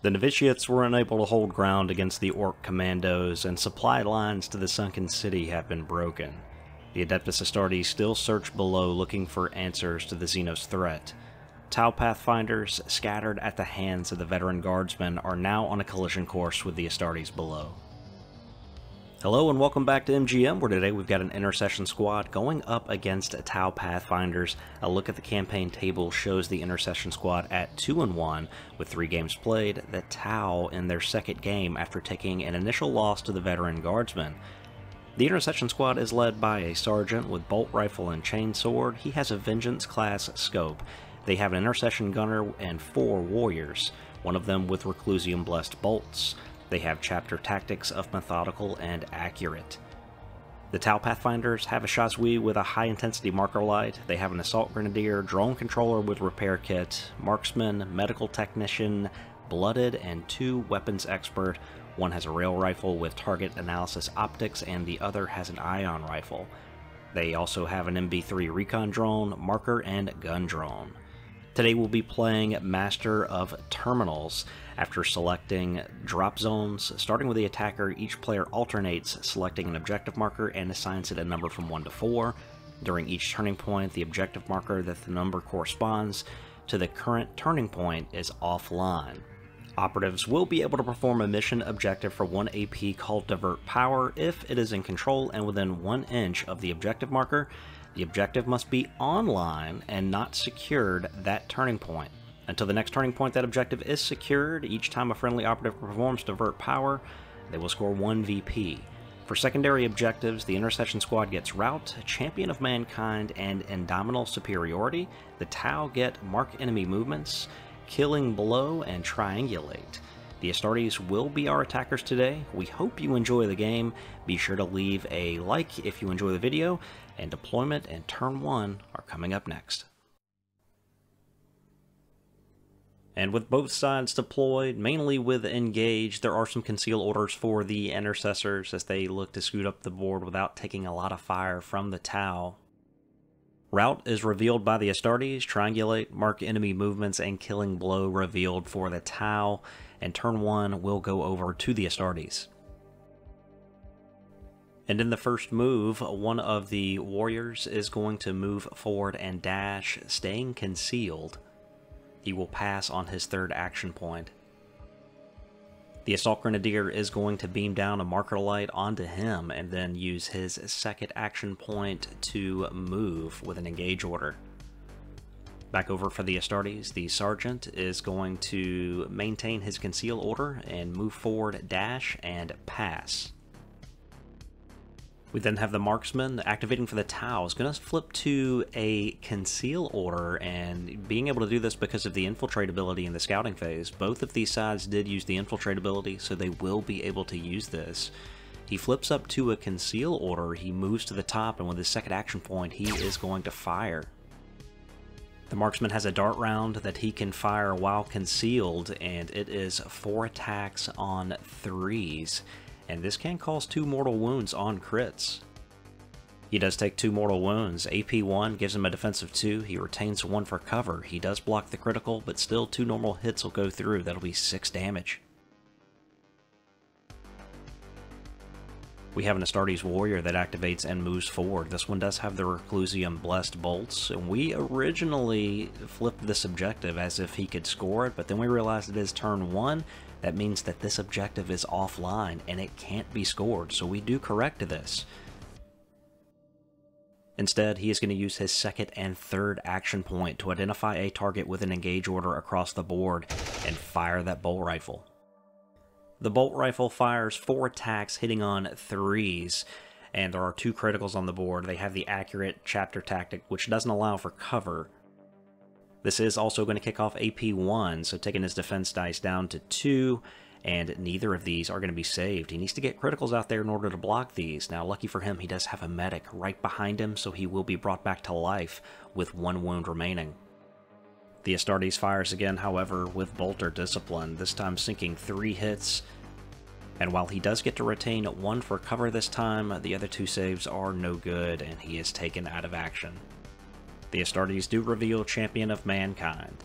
The novitiates were unable to hold ground against the Orc commandos, and supply lines to the Sunken City have been broken. The Adeptus Astartes still search below looking for answers to the Xenos threat. Tau Pathfinders, scattered at the hands of the veteran guardsmen, are now on a collision course with the Astartes below. Hello and welcome back to MGM, where today we've got an Intercession squad going up against Tau Pathfinders. A look at the campaign table shows the Intercession squad at 2-1 with 3 games played. The Tau in their second game after taking an initial loss to the veteran guardsmen. The Intercession squad is led by a sergeant with bolt rifle and chainsword. He has a Vengeance class scope. They have an Intercession gunner and 4 warriors, one of them with Reclusium blessed bolts. They have chapter tactics of methodical and accurate. The Tau Pathfinders have a Shazui with a high-intensity marker light. They have an Assault Grenadier, drone controller with repair kit, marksman, medical technician, blooded, and 2 weapons expert. One has a rail rifle with target analysis optics, and the other has an ion rifle. They also have an MB3 recon drone, marker, and gun drone. Today we'll be playing Master of Terminals. After selecting drop zones, starting with the attacker, each player alternates selecting an objective marker and assigns it a number from 1 to 4. During each turning point, the objective marker that the number corresponds to the current turning point is offline. Operatives will be able to perform a mission objective for 1 AP called Divert Power if it is in control and within 1 inch of the objective marker. The objective must be online and not secured that turning point. Until the next turning point, that objective is secured. Each time a friendly operative performs Divert Power, they will score 1 VP. For secondary objectives, the Intercession squad gets Rout, Champion of Mankind, and Indomitable Superiority. The Tau get Mark Enemy Movements, Killing Blow, and Triangulate. The Astartes will be our attackers today. We hope you enjoy the game. Be sure to leave a like if you enjoy the video, and deployment and turn 1 are coming up next. And with both sides deployed, mainly with Engage, there are some conceal orders for the Intercessors as they look to scoot up the board without taking a lot of fire from the Tau. Rout is revealed by the Astartes, Triangulate, Mark Enemy Movements, and Killing Blow revealed for the Tau, and turn 1 will go over to the Astartes. And in the first move, one of the warriors is going to move forward and dash, staying concealed. He will pass on his 3rd action point. The Assault Grenadier is going to beam down a marker light onto him and then use his 2nd action point to move with an engage order. Back over for the Astartes, the Sergeant is going to maintain his conceal order and move forward, dash, and pass. We then have the Marksman activating for the Tau is going to flip to a conceal order, and being able to do this because of the infiltrate ability in the scouting phase. Both of these sides did use the infiltrate ability, so they will be able to use this. He flips up to a conceal order, he moves to the top, and with his 2nd action point, he is going to fire. The Marksman has a dart round that he can fire while concealed, and it is 4 attacks on 3s. And this can cause 2 mortal wounds on crits. He does take 2 mortal wounds. AP 1 gives him a defensive 2. He retains 1 for cover. He does block the critical, but still 2 normal hits will go through. That'll be 6 damage. We have an Astartes warrior that activates and moves forward. This one does have the Reclusium blessed bolts. And we originally flipped this objective as if he could score it, but then we realized it is turn 1. That means that this objective is offline and it can't be scored, so we do correct this. Instead, he is going to use his 2nd and 3rd action point to identify a target with an engage order across the board and fire that bolt rifle. The bolt rifle fires 4 attacks hitting on 3s, and there are 2 criticals on the board. They have the accurate chapter tactic, which doesn't allow for cover. This is also going to kick off AP 1, so taking his defense dice down to 2, and neither of these are going to be saved. He needs to get criticals out there in order to block these. Now, lucky for him, he does have a medic right behind him, so he will be brought back to life with 1 wound remaining. The Astartes fires again, however, with Bolter Discipline, this time sinking 3 hits. And while he does get to retain 1 for cover this time, the other 2 saves are no good, and he is taken out of action. The Astartes do reveal Champion of Mankind.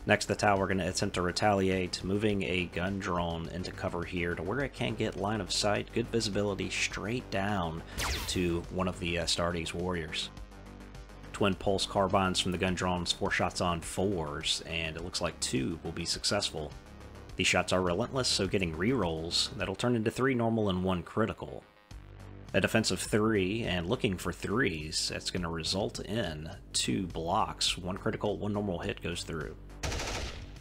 Next, the Tau are going to attempt to retaliate, moving a gun drone into cover here to where it can get line of sight, good visibility straight down to one of the Astartes warriors. Twin pulse carbines from the gun drones, 4 shots on 4s, and it looks like 2 will be successful. These shots are relentless, so getting rerolls, that'll turn into 3 normal and 1 critical. A defense of 3, and looking for 3s, that's going to result in 2 blocks, 1 critical, 1 normal hit goes through.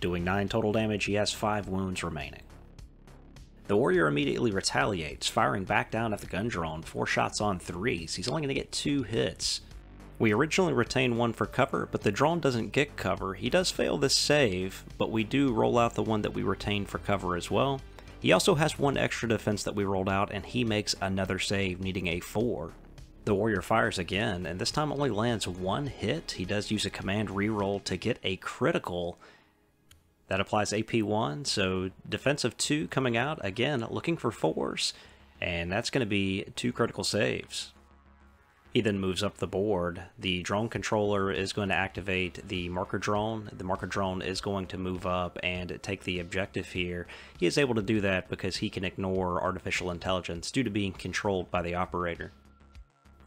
Doing 9 total damage, he has 5 wounds remaining. The warrior immediately retaliates, firing back down at the gun drone, 4 shots on 3s. He's only going to get 2 hits. We originally retain 1 for cover, but the drone doesn't get cover. He does fail this save, but we do roll out the one that we retained for cover as well. He also has 1 extra defense that we rolled out, and he makes another save, needing a 4. The warrior fires again, and this time only lands 1 hit. He does use a command reroll to get a critical. That applies AP 1, so defense of 2 coming out, again looking for 4s, and that's going to be 2 critical saves. He then moves up the board. The drone controller is going to activate the marker drone. The marker drone is going to move up and take the objective here. He is able to do that because he can ignore artificial intelligence due to being controlled by the operator.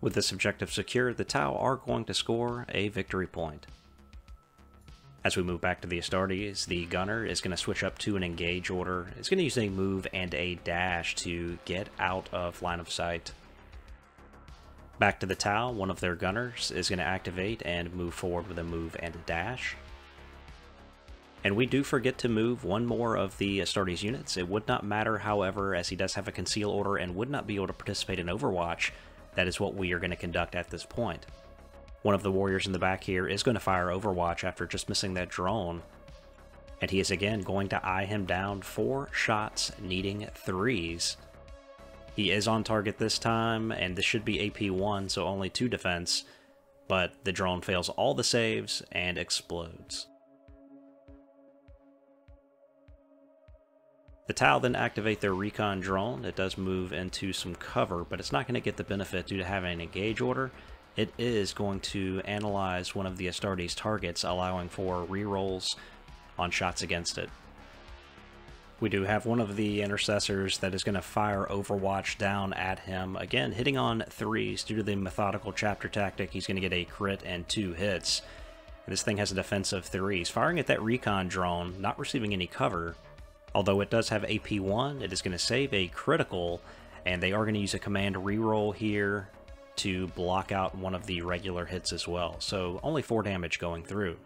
With this objective secure, the Tau are going to score a victory point. As we move back to the Astartes, the gunner is going to switch up to an engage order. It's going to use a move and a dash to get out of line of sight. Back to the Tau, one of their gunners is going to activate and move forward with a move and a dash. And we do forget to move 1 more of the Astartes units. It would not matter, however, as he does have a conceal order and would not be able to participate in Overwatch. That is what we are going to conduct at this point. One of the warriors in the back here is going to fire Overwatch after just missing that drone. And he is again going to eye him down, 4 shots, needing 3s. He is on target this time, and this should be AP 1, so only 2 defense. But the drone fails all the saves and explodes. The Tau then activate their recon drone. It does move into some cover, but it's not going to get the benefit due to having an engage order. It is going to analyze one of the Astartes targets, allowing for rerolls on shots against it. We do have one of the intercessors that is going to fire Overwatch down at him. Again, hitting on 3s due to the methodical chapter tactic. He's going to get a crit and 2 hits. And this thing has a defense of 3s. Firing at that recon drone, not receiving any cover. Although it does have AP 1, it is going to save a critical, and they are going to use a command reroll here to block out one of the regular hits as well. So only 4 damage going through.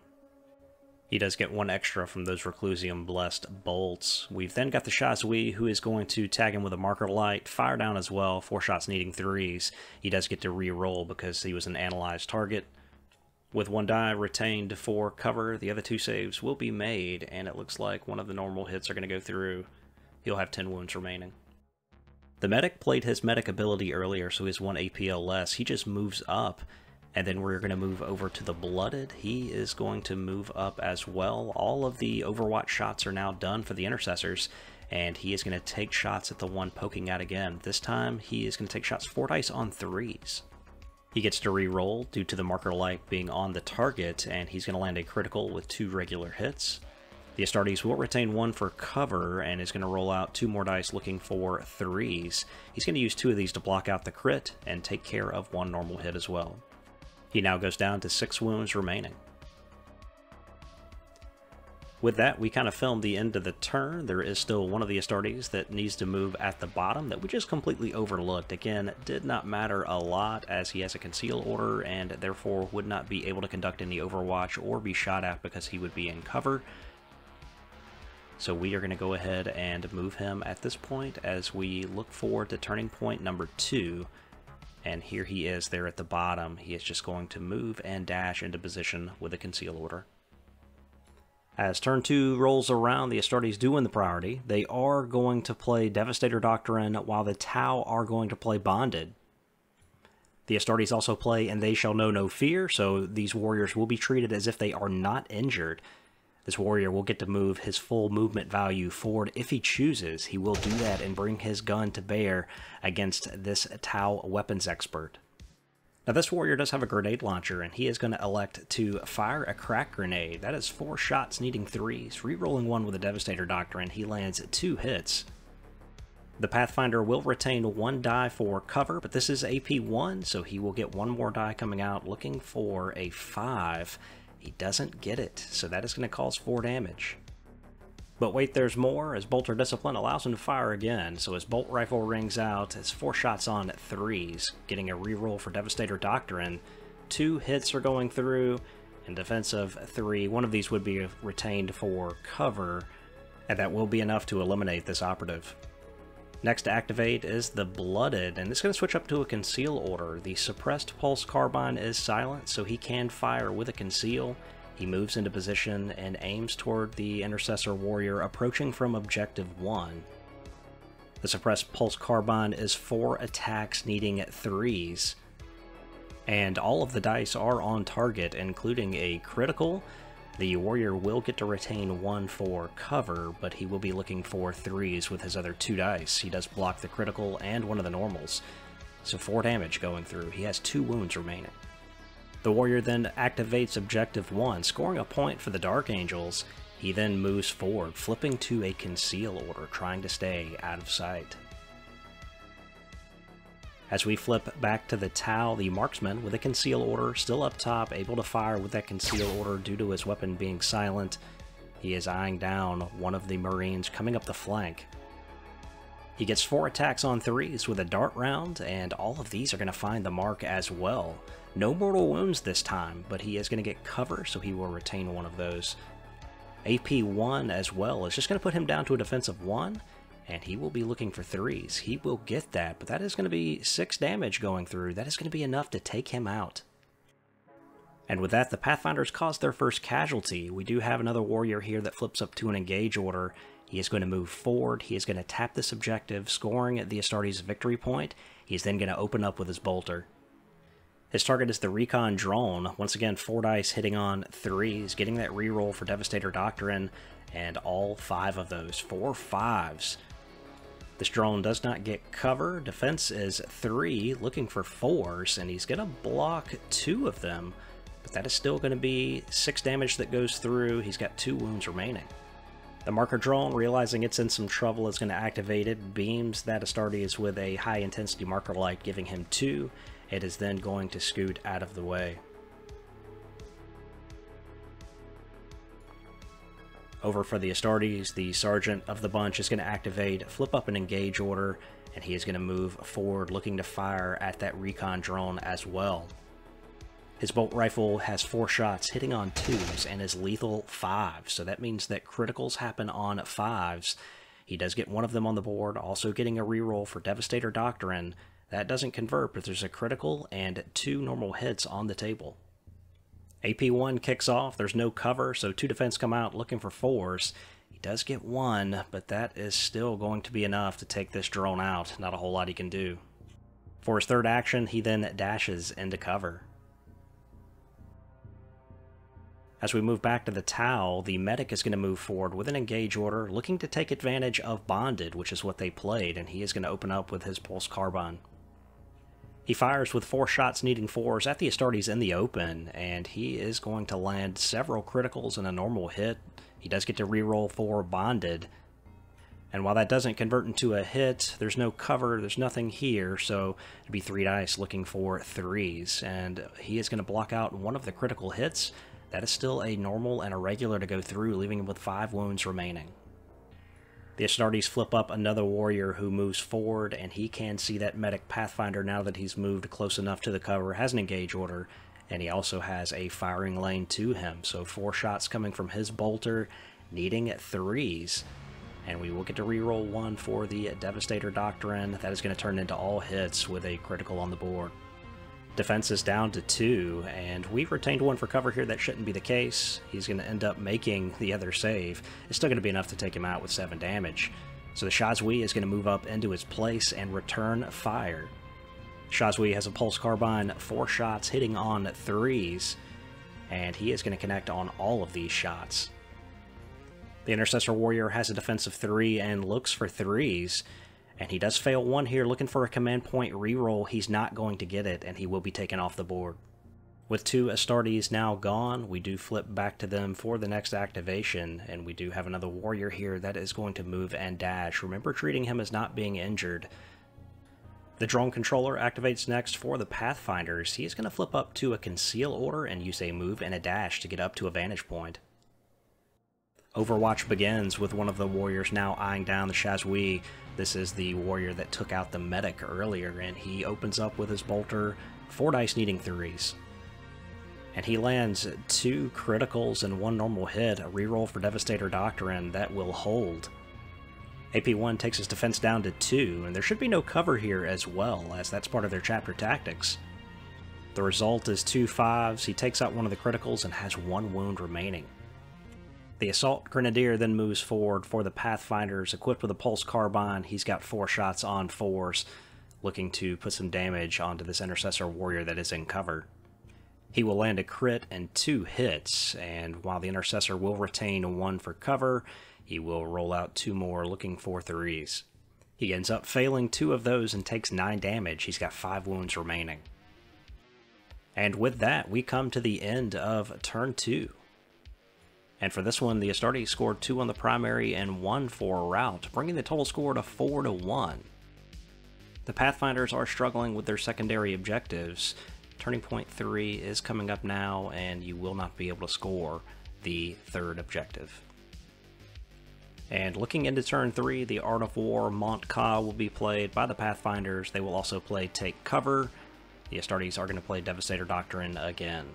He does get 1 extra from those Reclusium Blessed bolts. We've then got the S1E11, who is going to tag him with a marker light, fire down as well, 4 shots needing 3s. He does get to re-roll because he was an analyzed target. With 1 die retained for cover, the other 2 saves will be made, and it looks like one of the normal hits are going to go through. He'll have 10 wounds remaining. The medic played his medic ability earlier, so he has 1 APL less. He just moves up. And then we're going to move over to the Blooded. He is going to move up as well. All of the Overwatch shots are now done for the Intercessors, and he is going to take shots at the one poking out again. This time, he is going to take shots 4 dice on 3s. He gets to re-roll due to the marker light being on the target, and he's going to land a critical with 2 regular hits. The Astartes will retain 1 for cover, and is going to roll out 2 more dice looking for 3s. He's going to use 2 of these to block out the crit, and take care of 1 normal hit as well. He now goes down to 6 wounds remaining. With that, we kind of filmed the end of the turn. There is still one of the Astartes that needs to move at the bottom that we just completely overlooked. Again, did not matter a lot as he has a conceal order and therefore would not be able to conduct any Overwatch or be shot at because he would be in cover. So we are going to go ahead and move him at this point as we look forward to turning point number 2. And here he is there at the bottom. He is just going to move and dash into position with a conceal order. As turn 2 rolls around, the Astartes do win the priority. They are going to play Devastator Doctrine, while the Tau are going to play Bonded. The Astartes also play And They Shall Know No Fear, so these warriors will be treated as if they are not injured. This warrior will get to move his full movement value forward if he chooses. He will do that and bring his gun to bear against this Tau weapons expert. Now this warrior does have a grenade launcher, and he is going to elect to fire a crack grenade. That is 4 shots needing 3s. Rerolling 1 with a Devastator Doctrine, he lands 2 hits. The Pathfinder will retain 1 die for cover, but this is AP 1, so he will get 1 more die coming out, looking for a 5. He doesn't get it, so that is going to cause 4 damage. But wait, there's more, as Bolter Discipline allows him to fire again, so his bolt rifle rings out, it's 4 shots on 3s, getting a reroll for Devastator Doctrine. 2 hits are going through, and defense of 3. One of these would be retained for cover, and that will be enough to eliminate this operative. Next to activate is the Blooded, and it's going to switch up to a Conceal order. The Suppressed Pulse Carbine is silent, so he can fire with a Conceal. He moves into position and aims toward the Intercessor Warrior approaching from Objective 1. The Suppressed Pulse Carbine is 4 attacks needing 3s, and all of the dice are on target, including a critical. The warrior will get to retain 1 for cover, but he will be looking for 3s with his other 2 dice. He does block the critical and one of the normals, so 4 damage going through. He has 2 wounds remaining. The warrior then activates Objective 1, scoring a point for the Dark Angels. He then moves forward, flipping to a Conceal order, trying to stay out of sight. As we flip back to the Tau, the Marksman with a Conceal order, still up top, able to fire with that Conceal order due to his weapon being silent. He is eyeing down one of the Marines coming up the flank. He gets 4 attacks on 3s with a dart round, and all of these are going to find the mark as well. No mortal wounds this time, but he is going to get cover, so he will retain 1 of those. AP 1 as well is just going to put him down to a defense of 1, and he will be looking for 3s. He will get that, but that is going to be 6 damage going through. That is going to be enough to take him out. And with that, the Pathfinders cause their first casualty. We do have another warrior here that flips up to an engage order. He is going to move forward. He is going to tap this objective, scoring at the Astartes victory point. He is then going to open up with his bolter. His target is the Recon Drone. Once again, 4 dice hitting on 3s, getting that reroll for Devastator Doctrine, and all 5 of those. 4 5s. This drone does not get cover. Defense is 3, looking for 4s, and he's going to block 2 of them, but that is still going to be 6 damage that goes through. He's got 2 wounds remaining. The marker drone, realizing it's in some trouble, is going to activate it, beams that Astartes with a high-intensity marker light, giving him 2. It is then going to scoot out of the way. Over for the Astartes, the Sergeant of the bunch is going to activate, flip up an engage order, and he is going to move forward, looking to fire at that recon drone as well. His bolt rifle has 4 shots hitting on 2s and is lethal 5, so that means that criticals happen on 5s. He does get 1 of them on the board, also getting a reroll for Devastator Doctrine. That doesn't convert, but there's a critical and 2 normal hits on the table. AP1 kicks off, there's no cover, so 2 defense come out looking for 4s. He does get 1, but that is still going to be enough to take this drone out. Not a whole lot he can do. For his 3rd action, he then dashes into cover. As we move back to the Tau, the medic is going to move forward with an engage order, looking to take advantage of Bonded, which is what they played, and he is going to open up with his Pulse Carbine. He fires with 4 shots needing 4s at the Astartes in the open, and he is going to land several criticals and a normal hit. He does get to reroll for Bonded, and while that doesn't convert into a hit, there's no cover, there's nothing here, so it'd be 3 dice looking for 3s, and he is going to block out 1 of the critical hits. That is still a normal and a regular to go through, leaving him with 5 wounds remaining. The Astartes flip up another warrior who moves forward, and he can see that medic Pathfinder now that he's moved close enough to the cover, has an engage order, and he also has a firing lane to him. So 4 shots coming from his bolter, needing 3s, and we will get to reroll 1 for the Devastator Doctrine. That is going to turn into all hits with a critical on the board. Defense is down to 2, and we've retained 1 for cover here. That shouldn't be the case. He's going to end up making the other save. It's still going to be enough to take him out with 7 damage. So the S1E11 is going to move up into his place and return fire. S1E11 has a Pulse Carbine, 4 shots hitting on 3s, and he is going to connect on all of these shots. The Intercessor Warrior has a defense of 3 and looks for 3s, And he does fail one here, looking for a command point reroll. He's not going to get it, and he will be taken off the board. With 2 Astartes now gone, we do flip back to them for the next activation, and we do have another warrior here that is going to move and dash. Remember treating him as not being injured. The drone controller activates next for the Pathfinders. He is going to flip up to a conceal order and use a move and a dash to get up to a vantage point. Overwatch begins with one of the warriors now eyeing down the Shazui. This is the warrior that took out the medic earlier, and he opens up with his bolter, 4 dice needing 3s. And he lands 2 criticals and 1 normal hit, a reroll for Devastator Doctrine that will hold. AP1 takes his defense down to 2, and there should be no cover here as well, as that's part of their chapter tactics. The result is 2 5s, he takes out one of the criticals and has 1 wound remaining. The Assault Grenadier then moves forward for the Pathfinders, equipped with a Pulse Carbine. He's got 4 shots on 4s, looking to put some damage onto this Intercessor Warrior that is in cover. He will land a crit and 2 hits, and while the Intercessor will retain 1 for cover, he will roll out 2 more looking for 3s. He ends up failing 2 of those and takes 9 damage. He's got 5 wounds remaining. And with that, we come to the end of turn 2. And for this one, the Astartes scored 2 on the primary and 1 for route, bringing the total score to 4-1. The Pathfinders are struggling with their secondary objectives. Turning point 3 is coming up now, and you will not be able to score the 3rd objective. And looking into turn 3, the Art of War Mont Ka will be played by the Pathfinders. They will also play Take Cover. The Astartes are going to play Devastator Doctrine again.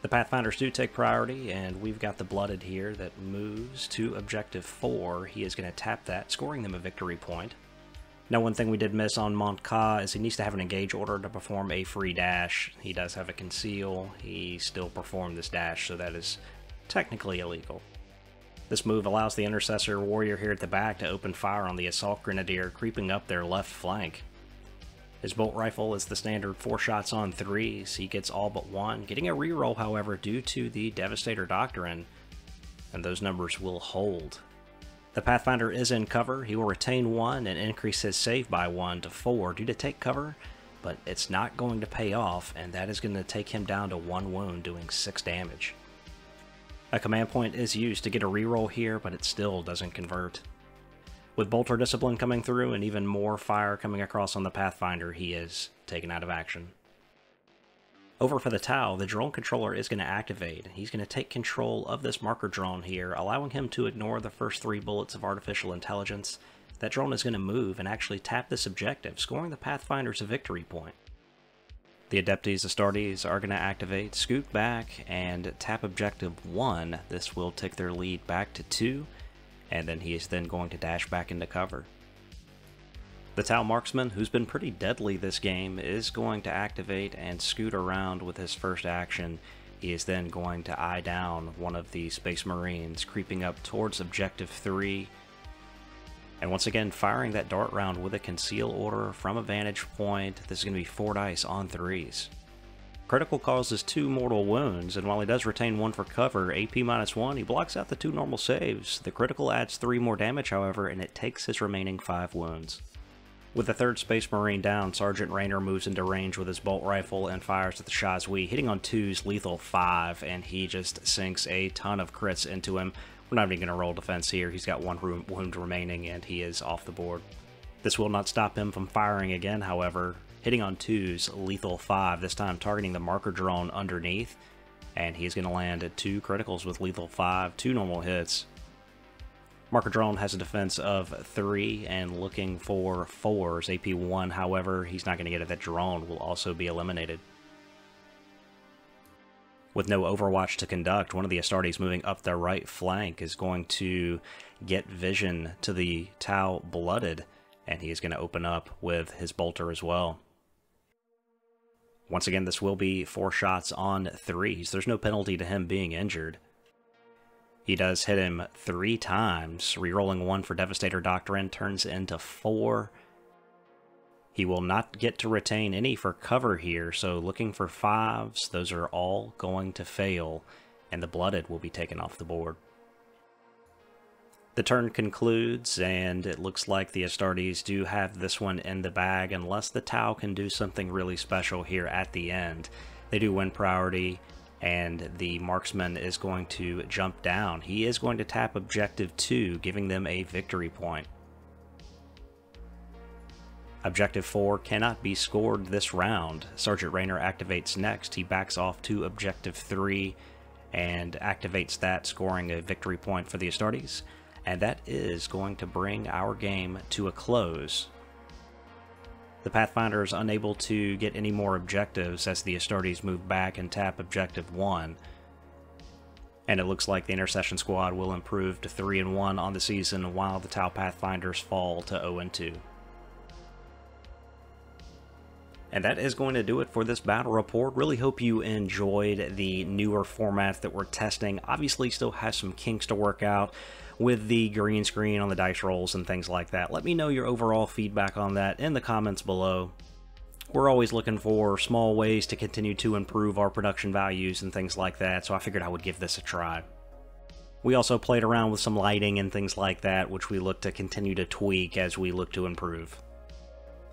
The Pathfinders do take priority, and we've got the Blooded here that moves to objective 4. He is going to tap that, scoring them a victory point. Now, one thing we did miss on Mont Ka is he needs to have an engage order to perform a free dash. He does have a conceal. He still performed this dash, so that is technically illegal. This move allows the Intercessor Warrior here at the back to open fire on the Assault Grenadier, creeping up their left flank. His bolt rifle is the standard 4 shots on 3s. He gets all but 1, getting a reroll, however, due to the Devastator Doctrine, and those numbers will hold. The Pathfinder is in cover. He will retain 1 and increase his save by 1 to 4 due to take cover, but it's not going to pay off, and that is going to take him down to 1 wound, doing 6 damage. A command point is used to get a reroll here, but it still doesn't convert. With Bolter Discipline coming through and even more fire coming across on the Pathfinder, he is taken out of action. Over for the Tau, the drone controller is going to activate. He's going to take control of this marker drone here, allowing him to ignore the first 3 bullets of artificial intelligence. That drone is going to move and actually tap this objective, scoring the Pathfinders a victory point. The Adeptus Astartes are going to activate, scoot back, and tap objective 1. This will take their lead back to 2, and then he is then going to dash back into cover. The Tau Marksman, who's been pretty deadly this game, is going to activate and scoot around with his first action. He is then going to eye down one of the Space Marines, creeping up towards objective 3, and once again firing that dart round with a conceal order from a vantage point. This is going to be 4 dice on 3s. Critical causes 2 mortal wounds, and while he does retain 1 for cover, AP-1, he blocks out the 2 normal saves. The critical adds 3 more damage, however, and it takes his remaining 5 wounds. With the 3rd Space Marine down, Sergeant Rayner moves into range with his bolt rifle and fires at the Shazui, hitting on 2's lethal 5, and he just sinks a ton of crits into him. We're not even going to roll defense here. He's got 1 wound remaining, and he is off the board. This will not stop him from firing again, however, hitting on 2's lethal 5, this time targeting the marker drone underneath, and he's going to land at 2 criticals with lethal 5, 2 normal hits. Marker drone has a defense of 3 and looking for 4s. AP-1, however, he's not going to get it. That drone will also be eliminated. With no Overwatch to conduct, one of the Astartes moving up their right flank is going to get vision to the Tau Blooded, and he is going to open up with his bolter as well. Once again, this will be 4 shots on 3s. There's no penalty to him being injured. He does hit him 3 times. Rerolling 1 for Devastator Doctrine turns into 4. He will not get to retain any for cover here, so looking for 5s, those are all going to fail, and the Blooded will be taken off the board. The turn concludes, and it looks like the Astartes do have this one in the bag, unless the Tau can do something really special here at the end. They do win priority, and the marksman is going to jump down. He is going to tap Objective 2, giving them a victory point. Objective 4 cannot be scored this round. Sergeant Rayner activates next. He backs off to Objective 3 and activates that, scoring a victory point for the Astartes. And that is going to bring our game to a close. The Pathfinders unable to get any more objectives as the Astartes move back and tap Objective 1. And it looks like the Intercession squad will improve to 3-1 on the season, while the Tau Pathfinders fall to 0-2. And that is going to do it for this battle report. Really hope you enjoyed the newer format that we're testing. Obviously still has some kinks to work out with the green screen on the dice rolls and things like that. Let me know your overall feedback on that in the comments below. We're always looking for small ways to continue to improve our production values and things like that, so I figured I would give this a try. We also played around with some lighting and things like that, which we look to continue to tweak as we look to improve.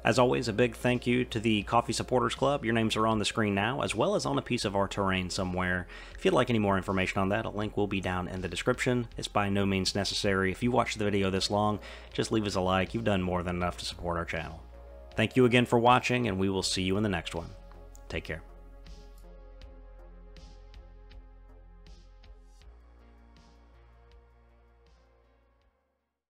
As always, a big thank you to the Coffee Supporters Club. Your names are on the screen now, as well as on a piece of our terrain somewhere. If you'd like any more information on that, a link will be down in the description. It's by no means necessary. If you watched the video this long, just leave us a like. You've done more than enough to support our channel. Thank you again for watching, and we will see you in the next one. Take care.